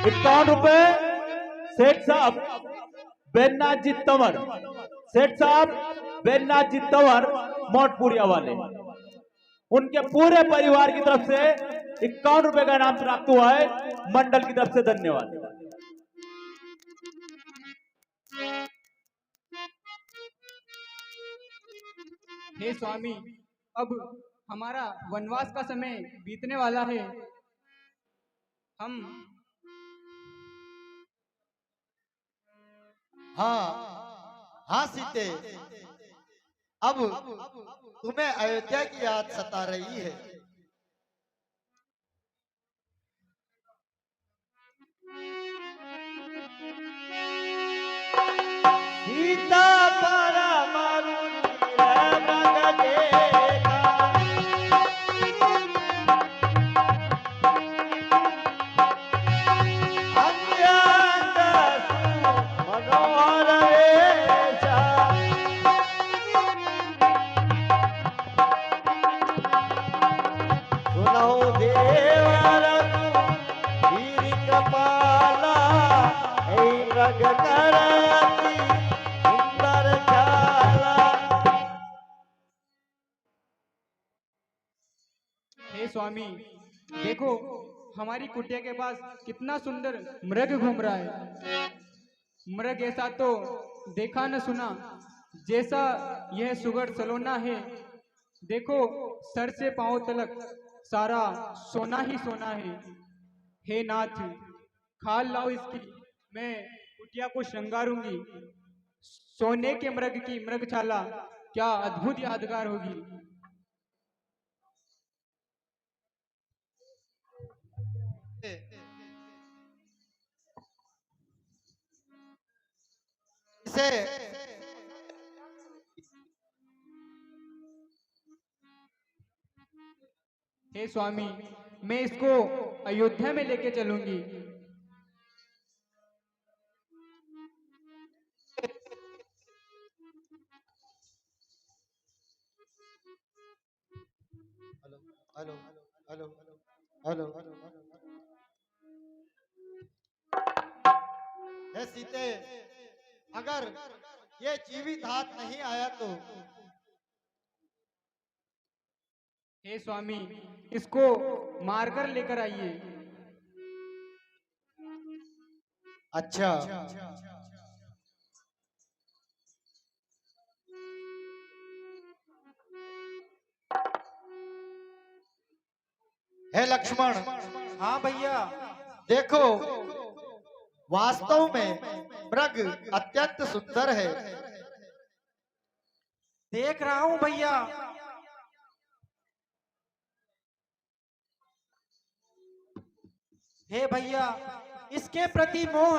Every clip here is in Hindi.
₹51 सेठ साहब बेन्नाथ जी तंवर, सेठ साहब बेन्नाथ जी तंवर मोटपुरिया वाले, उनके पूरे परिवार की तरफ से ₹51 का इनाम प्राप्त हुआ है। मंडल की तरफ से धन्यवाद। हे स्वामी, अब हमारा वनवास का समय बीतने वाला है। हम हाँ हाँ सीते, अब तुम्हें अयोध्या की याद सता रही है। सीता परम रुचिर मृग देखा, अत्यंत मनोहर वेशा, सुनौ देवर वीर कृपाला, हे मृग करती सुंदर चाला। हे स्वामी, देखो हमारी कुटिया के पास कितना सुंदर मृग घूम रहा है। मृग ऐसा तो देखा न सुना जैसा यह सुगर सलोना है। देखो सर से पांव तलक सारा सोना ही सोना है। हे नाथ, खाल लाओ इसकी, मैं कुटिया को श्रृंगारूंगी। सोने के मृग की मृगशाला क्या अद्भुत यादगार होगी। इसे हे स्वामी, मैं इसको अयोध्या में लेके चलूंगी। Hello hello hello hello hello. हे सीते, अगर ये जीवित हाथ नहीं आया तो हे स्वामी, इसको मारकर लेकर आइए। अच्छा। हे लक्ष्मण, हाँ भैया। देखो वास्तव में मृग अत्यंत सुंदर है। देख रहा हूँ भैया। हे भैया, इसके प्रति मोह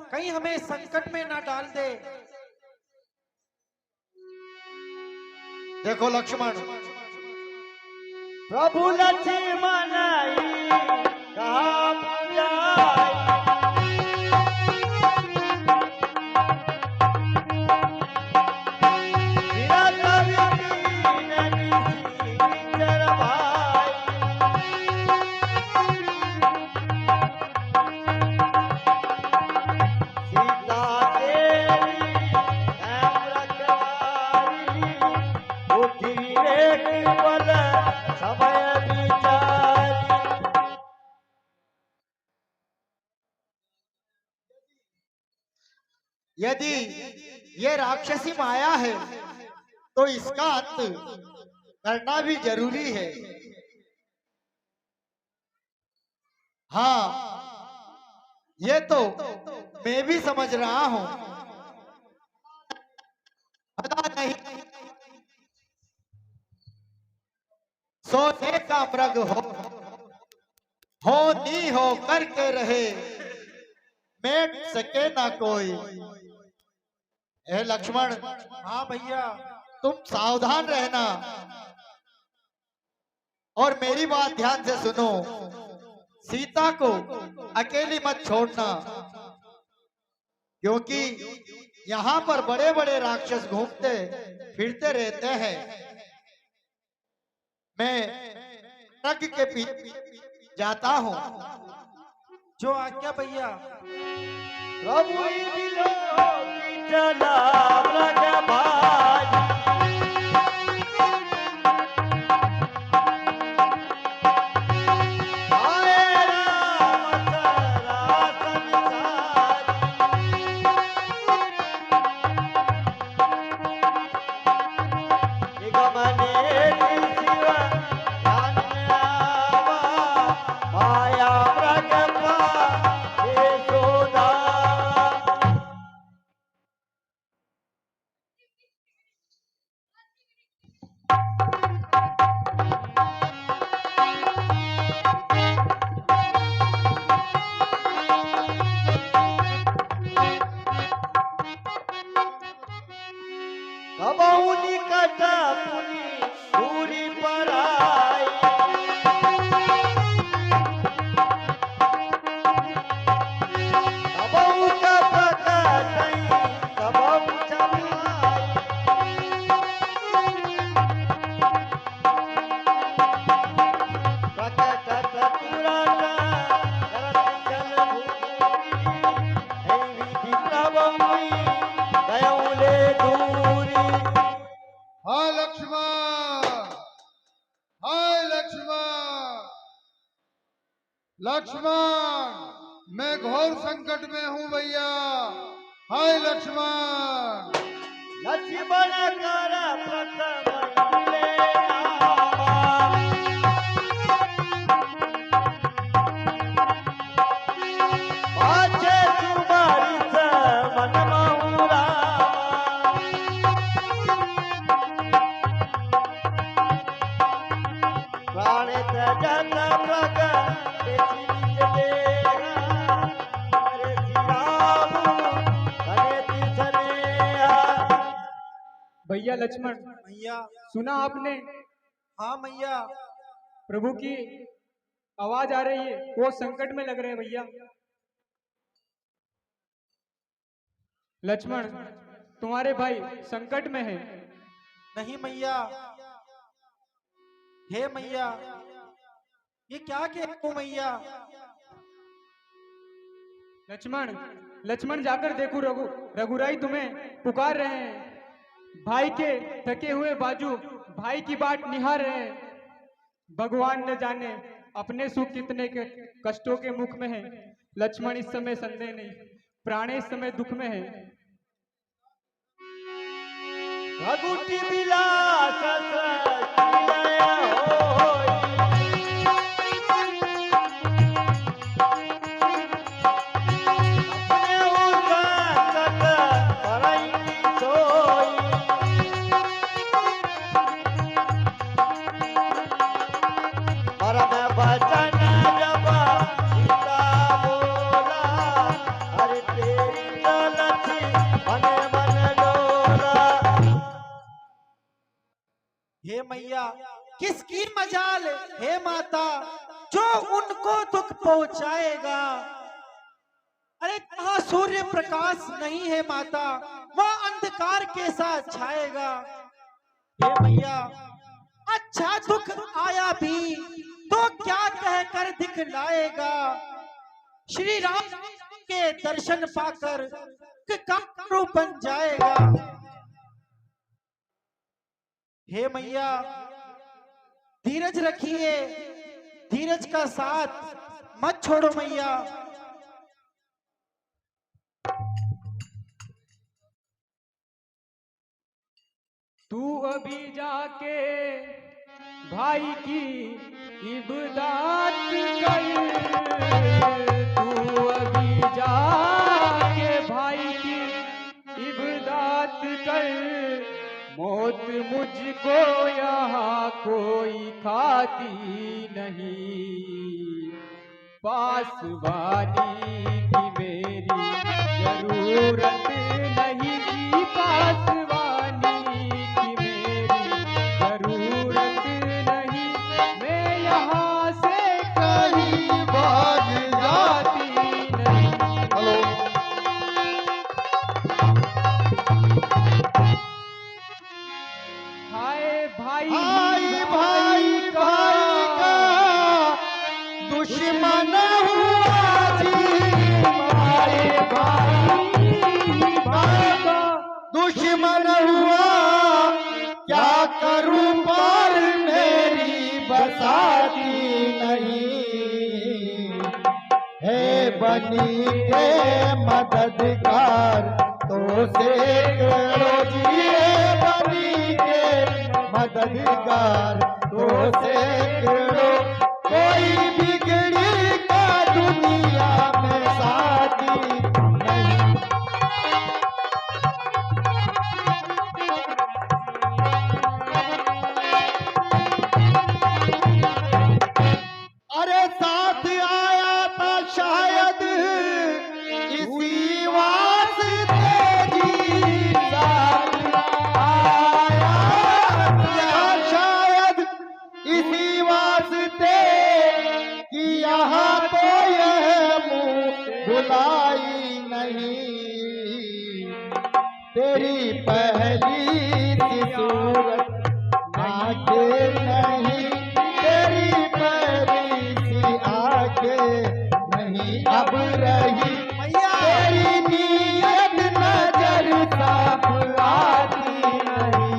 कहीं हमें संकट में ना डाल दे। देखो लक्ष्मण, प्रभु लक्ष्मण कहा जाई, यदि ये राक्षसी माया है तो इसका अंत करना भी जरूरी है। हाँ, ये तो मैं भी समझ रहा हूं। पता नहीं सोने का मृग हो नी हो करके रहे, मेट सके ना कोई। हे लक्ष्मण, हाँ भैया। तुम सावधान रहना और मेरी बात ध्यान से सुनो। सीता को अकेली मत छोड़ना, क्योंकि यहाँ पर बड़े बड़े राक्षस घूमते फिरते रहते हैं। मैं मृग के पीछे जाता हूँ, जो आज्ञा भैया। प्रभु दिलो की चला ब्रज भाई आए राम सरा संसारी निगमने शिव ज्ञान आवा माया ब्रज पाए सोदा कबहु निकट पुनि दूरी पर आई कबहु का प्रकटई कबहु छपाई प्रकट तुरंत करत चल भूरी है विधि प्रभु गयों ले दूरी हाय लक्ष्मण, हाय लक्ष्मण, लक्ष्मण, मैं घोर संकट में हूँ भैया। हाय लक्ष्मण, लक्ष्मण कर प्रथम ले आवा पाछे तुम्हारी मन महुरा प्राण त्यजत प्रगट चलेगा हरे श्री राम हरे तिसनेहा भैया लक्ष्मण, मैया। सुना आपने? हाँ मैया। प्रभु की आवाज आ रही है, वो संकट में लग रहे हैं भैया। लक्ष्मण, तुम्हारे भाई संकट में है। नहीं मैया। हे मैया, ये क्या कह रहे हो मैया? लक्ष्मण, लक्ष्मण जाकर देखो, रघुराई तुम्हें पुकार रहे हैं। भाई के थके हुए बाजू भाई की बाट निहार रहे हैं। भगवान न जाने अपने सुख कितने के कष्टों के मुख में है। लक्ष्मण इस समय संदेह नहीं, प्राणे इस समय दुख में है। भगुटी विलास सचिलय होई अपने उदंत परई सोई परम वचन जब सीता बोला हरि तेरी ललची मन मन डोला हे मैया, किसकी मजाल हे माता जो उनको दुख पहुंचाएगा? अरे कहाँ सूर्य प्रकाश नहीं है माता, वह अंधकार के साथ छाएगा। हे मैया, अच्छा दुख आया भी तो क्या कहकर दिखलाएगा? श्री राम के दर्शन पाकर कारू बन जाएगा। हे मैया, धीरज रखिए, धीरज का साथ मत छोड़ो मैया। तू अभी जाके भाई की इबदात कर। तू अभी जाके भाई की इबदात कर। मौत मुझको यहाँ कोई खाती नहीं। पासवानी की मेरी जरूरत नहीं। पासवानी की मेरी जरूरत नहीं। मैं यहाँ से कहीं भाग जाती नहीं। हेलो, हाय भाई, हाय भाई का दुश्मन हुआ जी। मन हुआ क्या करूं पर मेरी बसाती नहीं। हे बनी के मददगार तो सैकड़ों जिए, बनी के मददगार तो सैकड़ों, कोई बिगड़ी का दुनिया में साथी नहीं। अरे साथ आया था शायद इसी वास्ते जी, साथ आया था शायद इसी वास्ते कि यहाँ तो यह मुँह भुलाई नहीं। तेरी पहली सी सूरत आंखें नहीं, तेरी पहली सी आंखें नहीं अब रही, तेरी नीयत नजर साफ आती नहीं।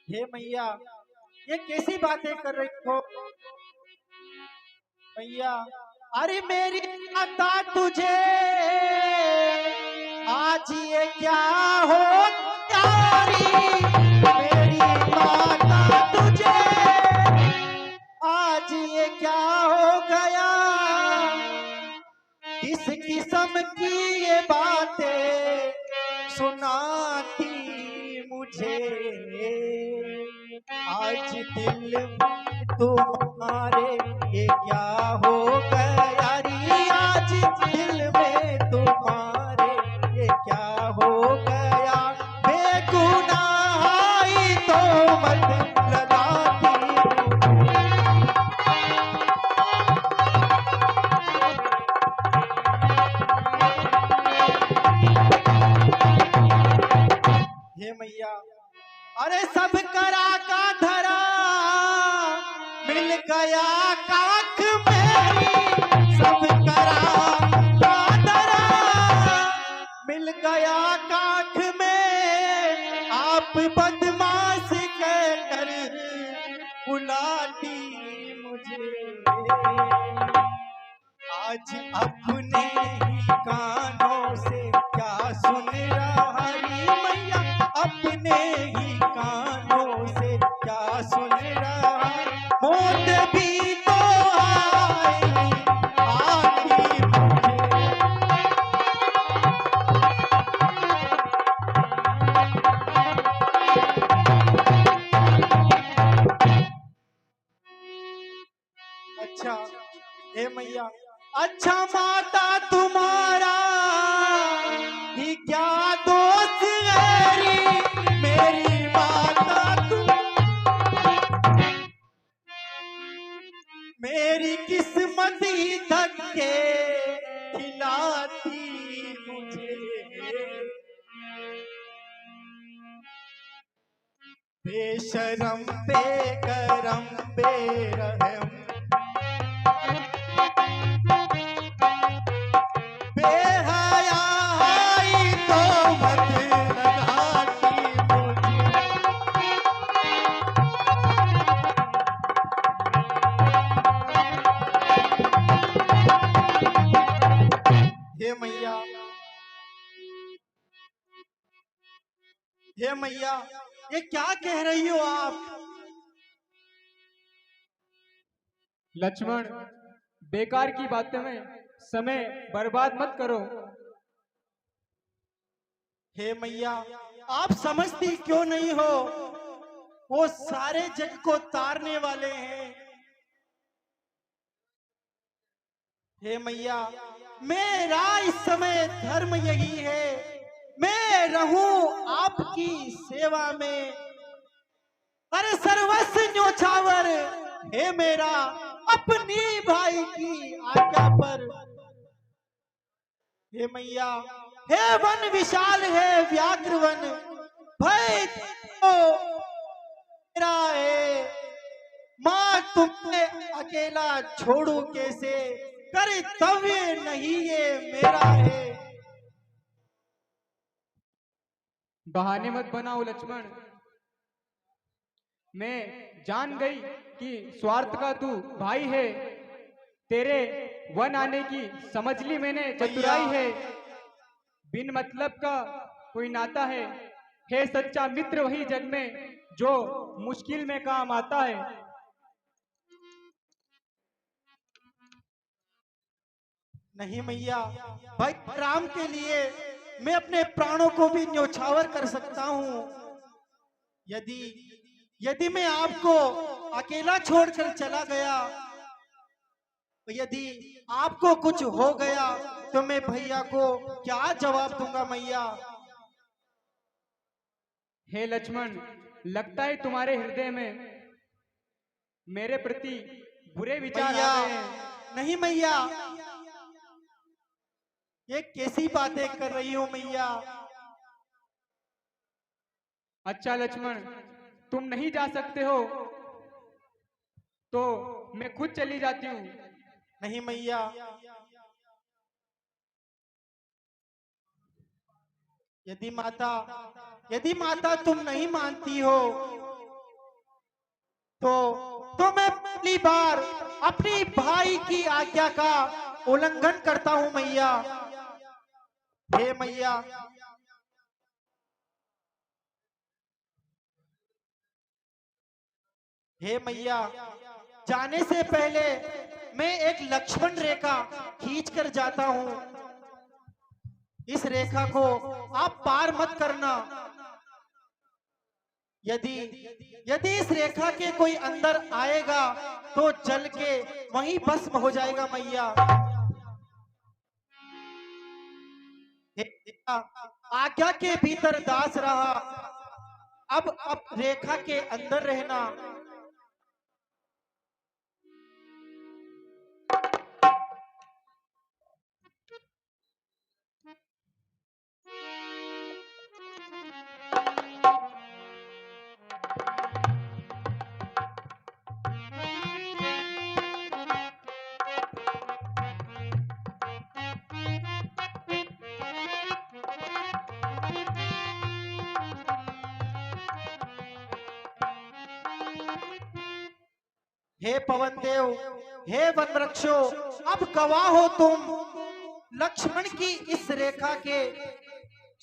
हे मैया, ये कैसी बातें कर रही हो मैया? अरे मेरी माता तुझे आज ये क्या हो यारी, मेरी माता तुझे आज ये क्या हो गया, किस किस्म की ये बातें सुनाती मुझे। आज दिल तुम्हारे ये क्या हो गया री, आज दिल में तुम्हारे ये क्या हो गया, बेगुनाही तो मत लगाती। हे मैया, अरे सब करा का धरा मिल गया काख मेरी, सब करा का धरा मिल गया काख में, आप बदमाश कहकर बुलाती मुझे। आज अपने ही कानों से क्या सुन रहा री मैया, अपने ही कानों से क्या सुन रहा, मौत भी तो आती मुझे। अच्छा हे मैया, अच्छा माता तुम्हारा ही क्या दोस्त मेरी माता तुम, मेरी किस्मत ही धक्के खिलाती मुझे। बेशरम बेकरम बेरहम बेहयाई तो मत लगाती मुझे। हे मैया, हे मैया, ये क्या कह रही हो आप? लक्ष्मण, बेकार की बातें में समय बर्बाद मत करो। हे मैया, आप समझती क्यों नहीं हो? वो सारे जग को तारने वाले हैं। हे मैया, मेरा इस समय धर्म यही है, मैं रहूं आपकी सेवा में। अरे सर्वस्व न्योछावर हे मेरा, अपनी भाई की आज्ञा पर। हे मैया, हे वन विशाल है व्याघ्र वन, भय तो मेरा है, माँ तुमने अकेला छोड़ू कैसे, कर्तव्य नहीं ये मेरा है। बहाने मत बनाओ लक्ष्मण। मैं जान गई कि स्वार्थ का तू भाई है। तेरे वन आने की समझ ली मैंने चतुराई है। बिन मतलब का कोई नाता है सच्चा मित्र वही जग में जो मुश्किल में काम आता है। नहीं मैया, भाई राम के लिए मैं अपने प्राणों को भी न्यौछावर कर सकता हूँ। यदि यदि मैं आपको अकेला छोड़कर चला गया, यदि आपको कुछ हो गया, तो मैं भैया को क्या जवाब दूंगा मैया। हे लक्ष्मण, लगता है तुम्हारे हृदय में मेरे प्रति बुरे विचार मैया, आ गए हैं। नहीं मैया, ये कैसी बातें कर रही हो मैया। अच्छा लक्ष्मण, तुम नहीं जा सकते हो तो मैं खुद चली जाती हूँ। नहीं मैया, यदि माता तुम नहीं मानती हो तो मैं पहली बार अपनी भाई की आज्ञा का उल्लंघन करता हूं मैया। हे मैया, हे मैया, जाने से पहले मैं एक लक्ष्मण रेखा खींच कर जाता हूं। इस रेखा को आप पार मत करना। यदि यदि इस रेखा के कोई अंदर आएगा तो जल के वहीं भस्म हो जाएगा मैया। हे मैया, आज्ञा के भीतर दास रहा, अब रेखा के अंदर रहना। हे पवन देव, हे वन वृक्षो, अब गवाह हो तुम लक्ष्मण की इस रेखा के।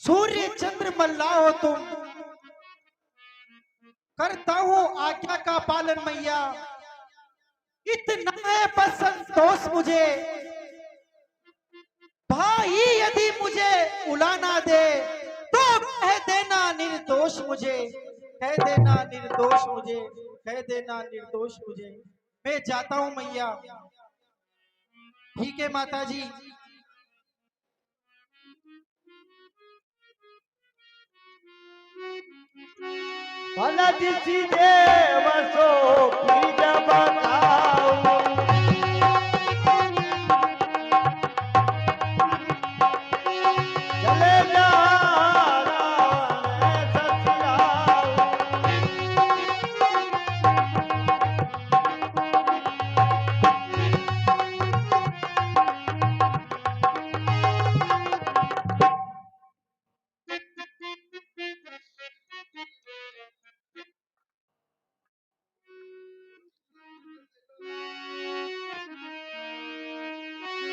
सूर्य चंद्र मल्ला हो तुम। करता हूं आज्ञा का पालन मैया। इतना है बस संतोष मुझे। भाई यदि मुझे उलाना दे तो कह देना निर्दोष मुझे, कह देना निर्दोष मुझे, कह देना निर्दोष मुझे। मैं जाता हूं मैया। ठीक है माता जी। भलत सीधे वसो की जब बताऊं, चले जा रावण ससुराल।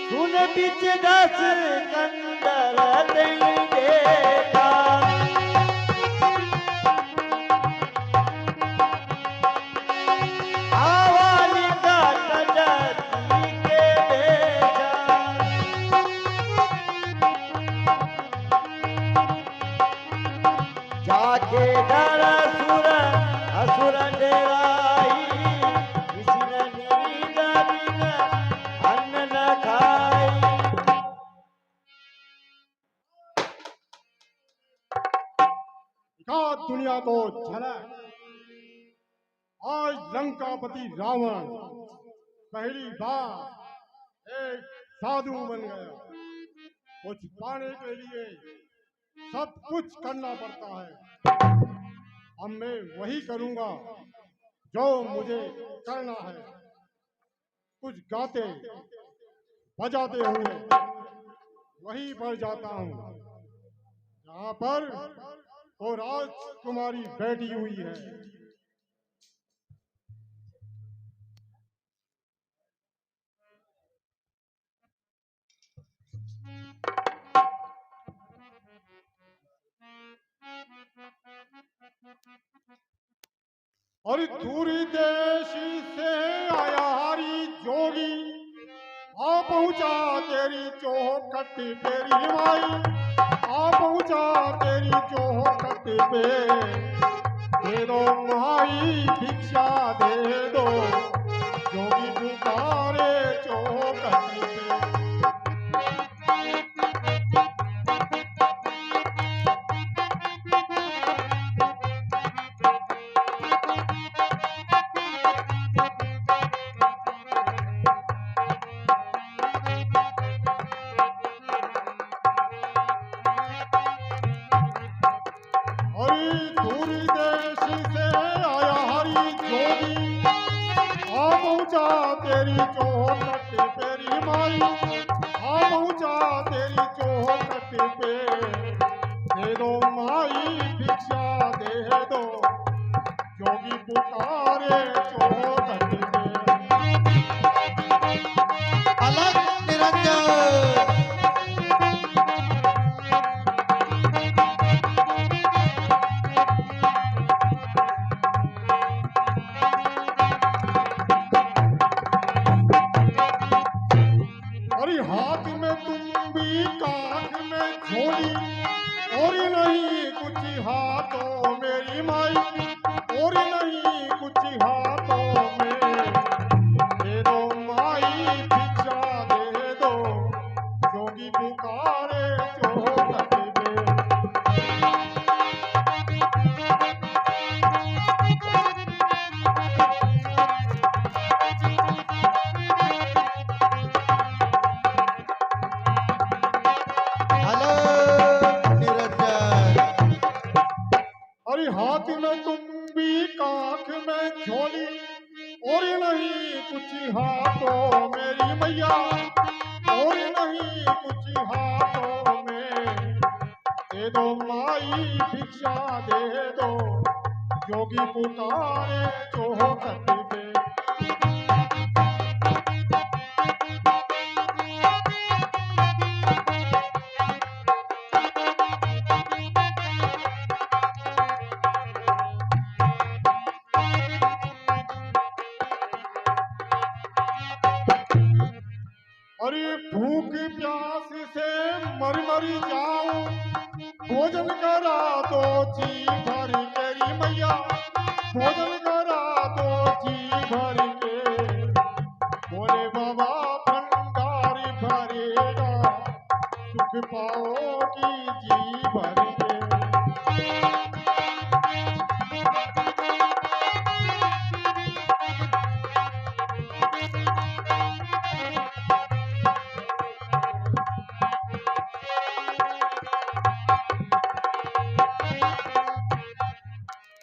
सुन बिच दस कंदर देखा, आवाली का तजती के बेचा, जाके डर असुर असुर डेराई, किसी न नींद बिन अन्न न खाई। दुनिया को झलक। आज लंकापति रावण पहली बार एक साधु बन गया। कुछ पाने के लिए सब कुछ करना पड़ता है। अब मैं वही करूंगा जो मुझे करना है। कुछ गाते बजाते हुए वहीं पर जाता हूँ जहाँ पर वो राजकुमारी बैठी हुई है। और दूरी देश से आया हरी जोगी आ पहुंचा तेरी चौखट पेरी माई, आ पहुंचा तेरी चौखट पे। दे दो माई भिक्षा दे दो, जोगी पुकारे चौखट पे। हरी दूरी देश से आया हरी जोगी आ पहुंचा तेरी चौखट पेरी माई, आ पहुंचा तेरी चौखट पे। दे दो माई भिक्षा दे दो, जोगी पुकारे चौखट पे। अलग निरंजन। अरे हाथ में तुम्बी काख में झोली, और नहीं कुछ हाथों मेरी माई, और नहीं कुछ हाथों में। दे दो माई भिक्षा दे दो, जोगी पुकारे चौखट पे। अलग निरंजन। अरे हाथ में तुम्बी काख में झोली, और नहीं कुछ हाथों मेरी मैया, और नहीं कुछ हाथों में। दे दो माई भिक्षा दे दो, जोगी पुकारे चौखट पे। अरे भूख प्यास से मर मरी जाऊं, भोजन करा दो जी भर मेरी मैया, भोजन करा दो जी भर के। बोले बाबा भंडारी भरेगा, सुख पाओगी जी भर के।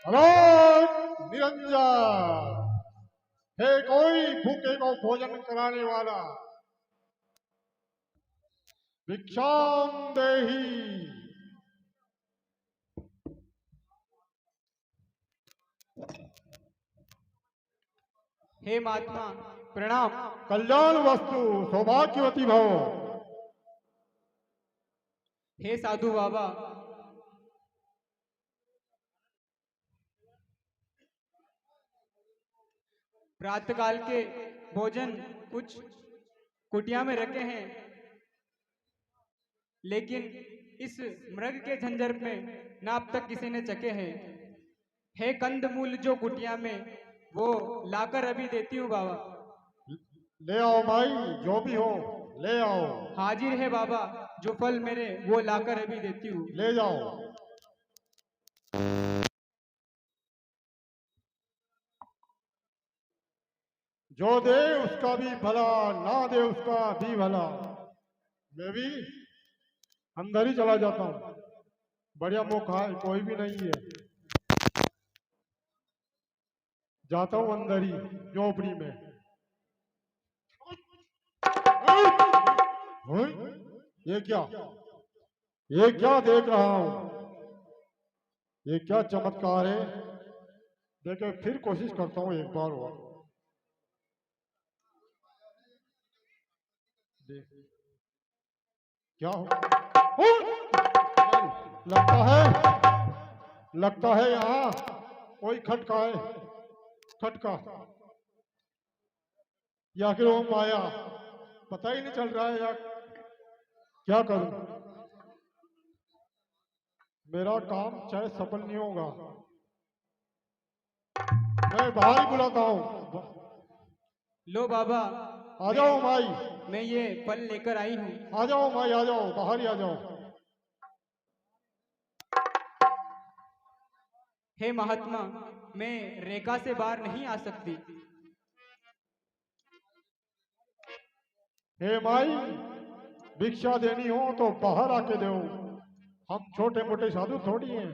हेलो निरंजन, है कोई भूखे को भोजन कराने वाला? भिक्षाम देहि। हे महात्मा प्रणाम। कल्याण वस्तु सौभाग्यवती भव। हे साधु बाबा, प्रातःकाल के भोजन कुछ कुटिया में रखे हैं, लेकिन इस मृग के झंझट में ना अब तक किसी ने चखे हैं। है कंदमूल जो कुटिया में, वो लाकर अभी देती हूँ बाबा। ले आओ भाई, जो भी हो ले आओ। हाजिर है बाबा, जो फल मेरे वो लाकर अभी देती हूँ। ले जाओ। जो दे उसका भी भला, ना दे उसका भी भला। मैं भी अंदर ही चला जाता हूँ, बढ़िया मौका है, कोई भी नहीं है। जाता हूँ अंदर ही झोपड़ी में। ओए, ये क्या देख रहा हूँ? ये क्या चमत्कार है? देखे फिर कोशिश करता हूँ एक बार और। देख क्या हो? लगता है यहाँ कोई खटका है। खटका या फिर वो माया, पता ही नहीं चल रहा है यार। क्या करूं? मेरा काम चाहे सफल नहीं होगा। मैं बाहर ही बुलाता हूँ। लो बाबा, आ जाओ माई। मैं ये फल लेकर आई हूँ। आ जाओ माई, आ जाओ, बाहर ही आ जाओ। हे महात्मा, मैं रेखा से बाहर नहीं आ सकती। हे माई, भिक्षा देनी हो तो बाहर आके दो। हम छोटे मोटे साधु थोड़ी हैं।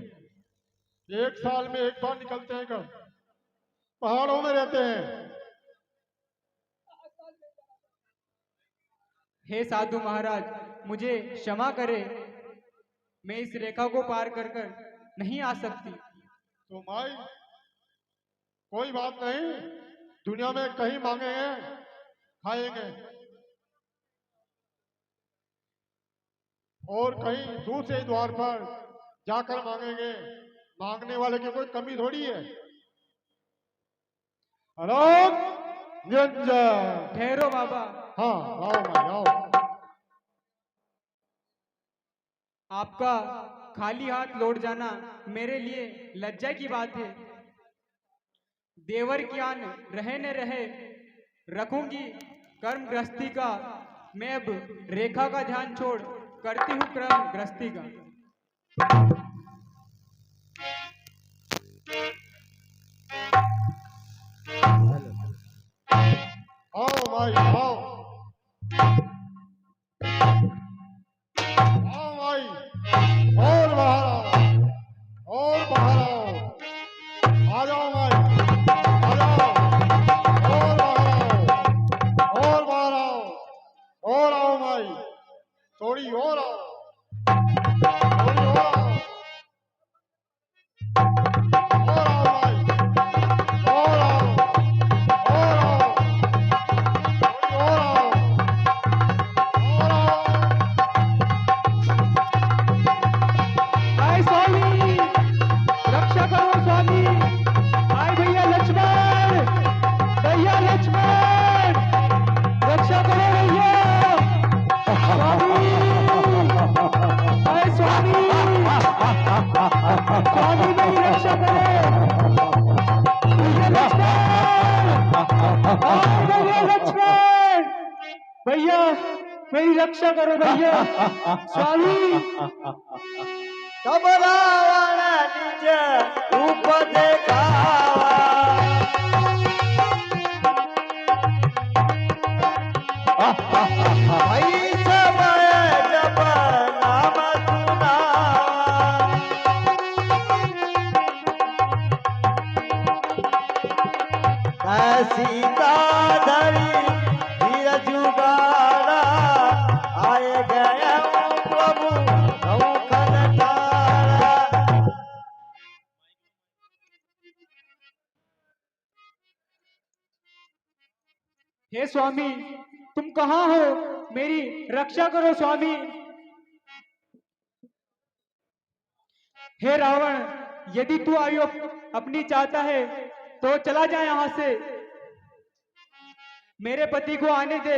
एक साल में एक बार निकलते हैं घर, पहाड़ों में रहते हैं। हे साधु महाराज, मुझे क्षमा करे, मैं इस रेखा को पार कर कर नहीं आ सकती। तो माई कोई बात नहीं, दुनिया में कहीं मांगेंगे खाएंगे, और कहीं दूसरे द्वार पर जाकर मांगेंगे। मांगने वाले की कोई कमी थोड़ी है। राम निरंजन। ठहरो बाबा, हाँ आओ माई आओ। आपका खाली हाथ लौट जाना मेरे लिए लज्जा की बात है। देवर की आन रहे न रहे, रखूंगी कर्म गृहस्थी का। मैं अब रेखा का ध्यान छोड़ करती हूँ कर्म गृहस्थी का। आओ माई आओ। आओ माई, और बाहर आओ, और बाहर आओ। आ जाओ माई, आ जाओ, और बाहर आओ, और बाहर आओ, और आओ माई, थोड़ी और आओ, थोड़ी और आओ, और आओ माई, और आओ, और आओ, थोड़ी और आओ, और आओ। हाय स्वामी, रक्षा करो स्वामी। हाय भैया लक्ष्मण, भैया लक्ष्मण, रक्षा करो भैया। स्वामी, हाय स्वामी, स्वामी मेरी रक्षा करो। भैया लक्ष्मण, हाय भैया लक्ष्मण, भैया मेरी रक्षा करो भैया। स्वामी, तब रावण निज रूप देखावा, भई समय जब नाम सुनावा, सीता धरी धीर जुगाड़ा, आए गए प्रभु नौखन तारा। हे स्वामी, तुम कहाँ हो? मेरी रक्षा करो स्वामी। हे रावण, यदि तू आयु अपनी चाहता है तो चला जा यहाँ से। मेरे पति को आने दे।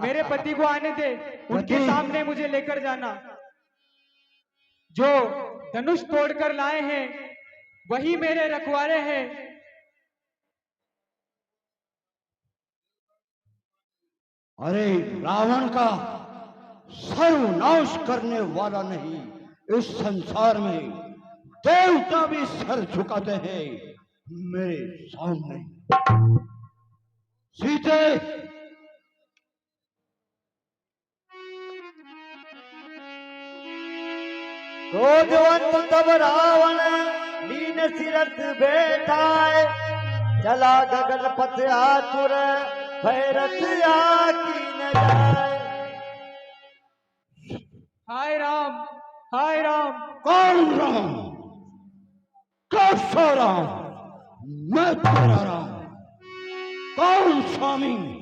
मेरे पति को आने दे, उनके सामने मुझे लेकर जाना। जो धनुष तोड़कर लाए हैं वही मेरे रखवारे हैं। अरे रावण का सर्वनाश करने वाला नहीं, इस संसार में देवता भी सर झुकाते हैं मेरे सामने। सीते, क्रोधवंत तब रावण लीन सिरत बैठाए, चला गगन पथ आतुर भैरथ आकी न जाए। हाय राम, हाय राम। कौन राम? कैसा राम? मैं तेरा राम। कौन स्वामी?